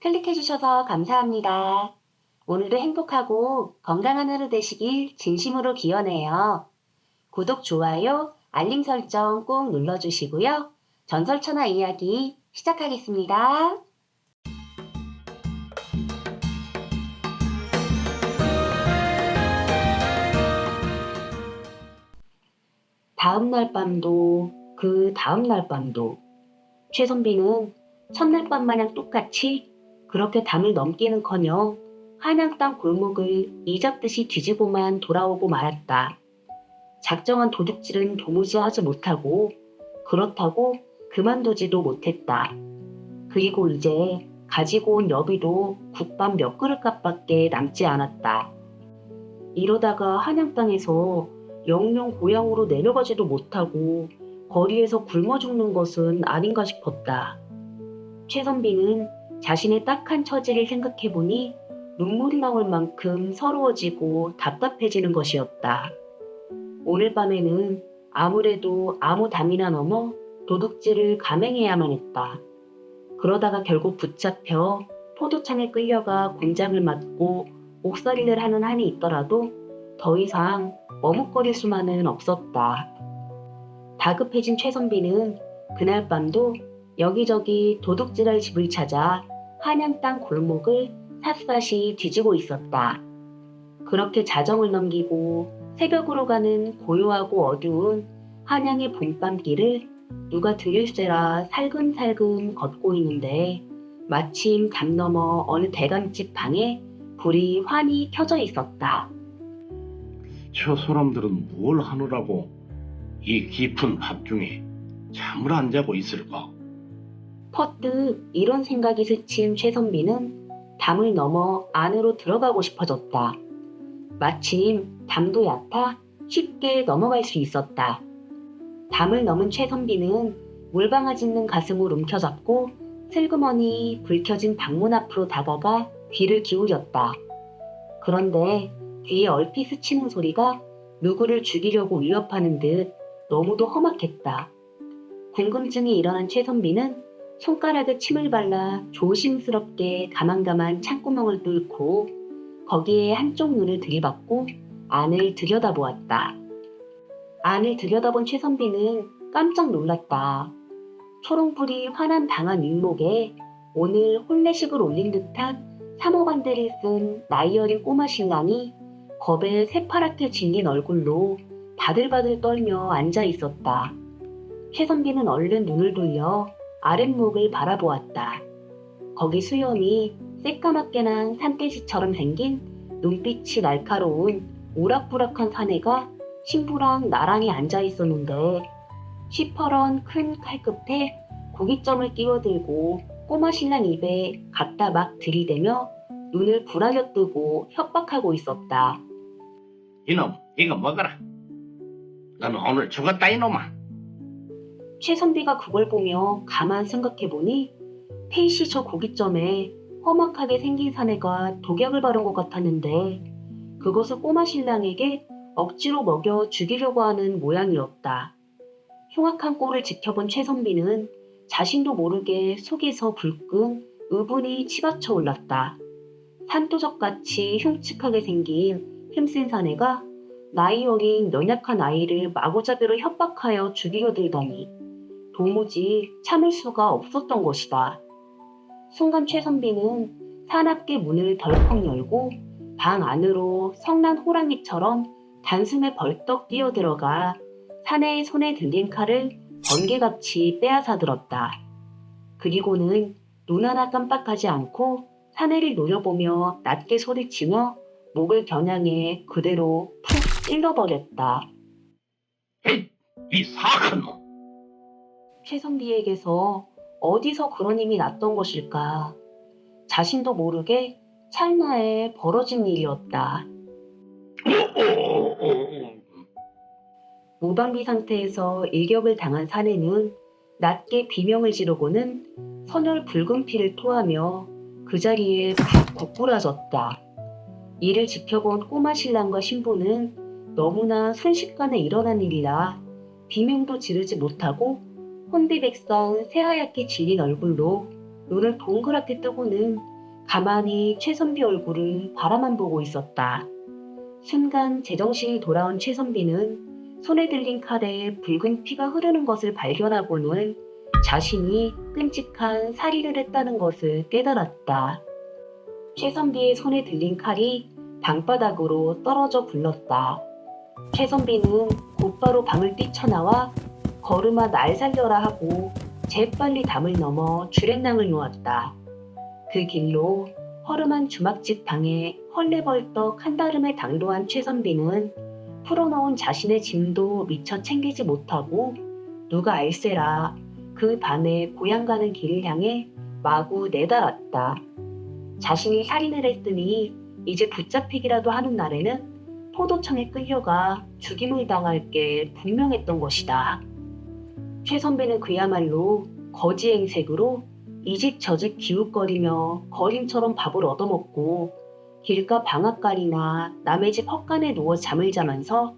클릭해주셔서 감사합니다. 오늘도 행복하고 건강한 하루 되시길 진심으로 기원해요. 구독, 좋아요, 알림 설정 꼭 눌러주시고요. 전설천하 이야기 시작하겠습니다. 다음날 밤도 그 다음날 밤도 최선비는 첫날 밤 마냥 똑같이 그렇게 담을 넘기는커녕 한양 땅 골목을 이잡듯이 뒤지고만 돌아오고 말았다. 작정한 도둑질은 도무지 하지 못하고 그렇다고 그만두지도 못했다. 그리고 이제 가지고 온 여비도 국밥 몇 그릇값밖에 남지 않았다. 이러다가 한양 땅에서 영영 고향으로 내려가지도 못하고 거리에서 굶어 죽는 것은 아닌가 싶었다. 최선비는 자신의 딱한 처지를 생각해보니 눈물이 나올 만큼 서러워지고 답답해지는 것이었다. 오늘 밤에는 아무래도 아무 담이나 넘어 도둑질을 감행해야만 했다. 그러다가 결국 붙잡혀 포도창에 끌려가 곤장을 맞고 옥살이를 하는 한이 있더라도 더 이상 머뭇거릴 수만은 없었다. 다급해진 최선비는 그날 밤도 여기저기 도둑질할 집을 찾아 한양 땅 골목을 샅샅이 뒤지고 있었다. 그렇게 자정을 넘기고 새벽으로 가는 고요하고 어두운 한양의 봄밤길을 누가 들일세라 살금살금 걷고 있는데 마침 담 너머 어느 대감집 방에 불이 환히 켜져 있었다. 저 사람들은 뭘 하느라고 이 깊은 밤중에 잠을 안 자고 있을까? 퍼뜩 이런 생각이 스친 최선비는 담을 넘어 안으로 들어가고 싶어졌다. 마침 담도 얕아 쉽게 넘어갈 수 있었다. 담을 넘은 최선비는 물방아 짖는 가슴을 움켜잡고 슬그머니 불 켜진 방문 앞으로 다가가 귀를 기울였다. 그런데 귀에 얼핏 스치는 소리가 누구를 죽이려고 위협하는 듯 너무도 험악했다. 궁금증이 일어난 최선비는 손가락에 침을 발라 조심스럽게 가만가만 창구멍을 뚫고 거기에 한쪽 눈을 들이받고 안을 들여다보았다. 안을 들여다본 최선비는 깜짝 놀랐다. 초롱불이 환한 방 안 윗목에 오늘 혼례식을 올린 듯한 사모반대를 쓴 나이 어린 꼬마 신랑이 겁에 새파랗게 질린 얼굴로 바들바들 떨며 앉아 있었다. 최선비는 얼른 눈을 돌려 아랫목을 바라보았다. 거기 수염이 새까맣게 난 산돼지처럼 생긴 눈빛이 날카로운 오락부락한 사내가 신부랑 나란히 앉아 있었는데 시퍼런 큰 칼 끝에 고깃점을 끼워들고 꼬마 신랑 입에 갖다 막 들이대며 눈을 부라려 뜨고 협박하고 있었다. 이놈, 이거 먹어라. 너는 오늘 죽었다 이놈아. 최선비가 그걸 보며 가만 생각해보니 팻이 저 고깃점에 험악하게 생긴 사내가 독약을 바른 것 같았는데 그것을 꼬마 신랑에게 억지로 먹여 죽이려고 하는 모양이었다. 흉악한 꼴을 지켜본 최선비는 자신도 모르게 속에서 불끈 의분이 치받쳐 올랐다. 산도적같이 흉측하게 생긴 힘센 사내가 나이 어린 연약한 아이를 마구잡이로 협박하여 죽이려 들다니 도무지 참을 수가 없었던 것이다. 순간 최선비는 사납게 문을 덜컥 열고 방 안으로 성난 호랑이처럼 단숨에 벌떡 뛰어들어가 사내의 손에 들린 칼을 번개같이 빼앗아 들었다. 그리고는 눈 하나 깜빡하지 않고 사내를 노려보며 낮게 소리치며 목을 겨냥해 그대로 푹 찔러버렸다. 에이, 이 사악한 놈. 최선비에게서 어디서 그런 힘이 났던 것일까? 자신도 모르게 찰나에 벌어진 일이었다. 무방비 상태에서 일격을 당한 사내는 낮게 비명을 지르고는 선열 붉은 피를 토하며 그 자리에 푹 고꾸라졌다. 이를 지켜본 꼬마 신랑과 신부는 너무나 순식간에 일어난 일이라 비명도 지르지 못하고 혼비백산 새하얗게 질린 얼굴로 눈을 동그랗게 뜨고는 가만히 최선비 얼굴을 바라만 보고 있었다. 순간 제정신이 돌아온 최선비는 손에 들린 칼에 붉은 피가 흐르는 것을 발견하고는 자신이 끔찍한 살인을 했다는 것을 깨달았다. 최선비의 손에 들린 칼이 방바닥으로 떨어져 굴렀다. 최선비는 곧바로 방을 뛰쳐나와 걸음아 날 살려라 하고 재빨리 담을 넘어 주랭랑을 놓았다. 그 길로 허름한 주막집 방에 헐레벌떡 한달음에 당도한 최선비는 풀어놓은 자신의 짐도 미처 챙기지 못하고 누가 알세라 그 밤에 고향 가는 길을 향해 마구 내달았다. 자신이 살인을 했으니 이제 붙잡히기라도 하는 날에는 포도청에 끌려가 죽임을 당할 게 분명했던 것이다. 최선비는 그야말로 거지행색으로 이 집 저 집 기웃거리며 거림처럼 밥을 얻어먹고 길가 방앗간이나 남의 집 헛간에 누워 잠을 자면서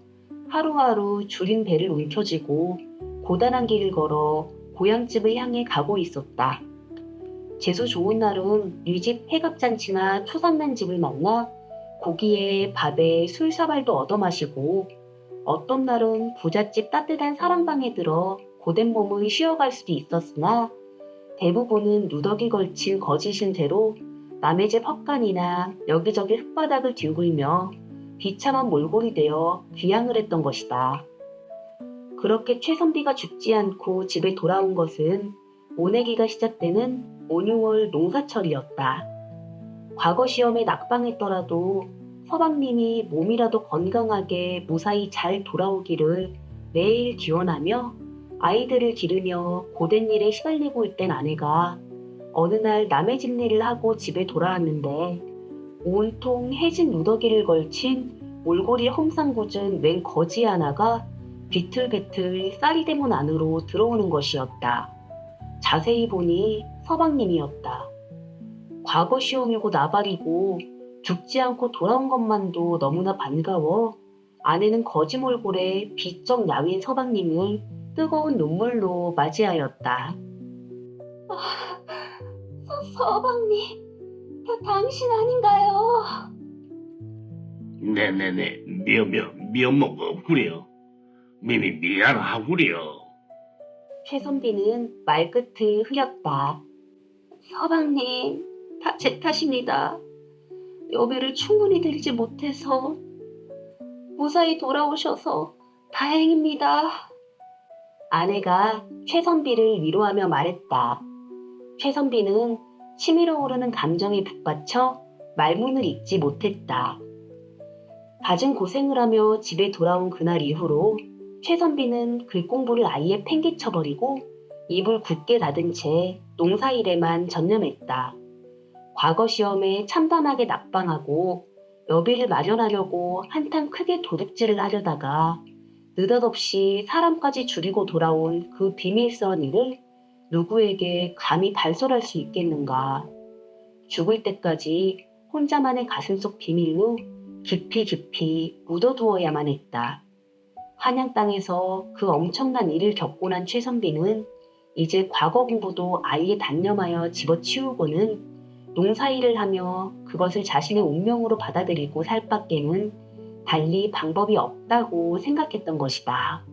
하루하루 줄인 배를 움켜쥐고 고단한 길을 걸어 고향집을 향해 가고 있었다. 재수 좋은 날은 뉘집 해갑잔치나 초상난 집을 만나 고기에 밥에 술사발도 얻어마시고 어떤 날은 부잣집 따뜻한 사랑방에 들어 고된 몸을 쉬어갈 수도 있었으나 대부분은 누더기 걸친 거짓인 대로 남의 집 헛간이나 여기저기 흙바닥을 뒤굴며 비참한 몰골이 되어 귀향을 했던 것이다. 그렇게 최선비가 죽지 않고 집에 돌아온 것은 모내기가 시작되는 5, 6월 농사철이었다. 과거 시험에 낙방했더라도 서방님이 몸이라도 건강하게 무사히 잘 돌아오기를 매일 기원하며 아이들을 기르며 고된 일에 시달리고 있던 아내가 어느 날 남의 집 일을 하고 집에 돌아왔는데 온통 해진 누더기를 걸친 몰골이 험상궂은 웬 거지 하나가 비틀비틀 쌀이대문 안으로 들어오는 것이었다. 자세히 보니 서방님이었다. 과거 시험이고 나발이고 죽지 않고 돌아온 것만도 너무나 반가워 아내는 거지몰골에 비쩍 야윈 서방님을 뜨거운 눈물로 맞이하였다. 서방님, 당신 아닌가요? 네네네, 미안하구려. 미안하구려. 최선비는 말끝을 흐렸다. 서방님, 다 제 탓입니다. 여비를 충분히 들지 못해서 무사히 돌아오셔서 다행입니다. 아내가 최선비를 위로하며 말했다. 최선비는 치밀어 오르는 감정에 북받쳐 말문을 잇지 못했다. 갖은 고생을 하며 집에 돌아온 그날 이후로 최선비는 글 공부를 아예 팽개쳐버리고 입을 굳게 닫은 채 농사일에만 전념했다. 과거 시험에 참담하게 낙방하고 여비를 마련하려고 한탕 크게 도둑질을 하려다가 느닷없이 사람까지 죽이고 돌아온 그 비밀스러운 일을 누구에게 감히 발설할 수 있겠는가. 죽을 때까지 혼자만의 가슴속 비밀로 깊이 묻어두어야만 했다. 한양 땅에서 그 엄청난 일을 겪고 난 최선비는 이제 과거 공부도 아예 단념하여 집어치우고는 농사일을 하며 그것을 자신의 운명으로 받아들이고 살 밖에는 달리 방법이 없다고 생각했던 것이다.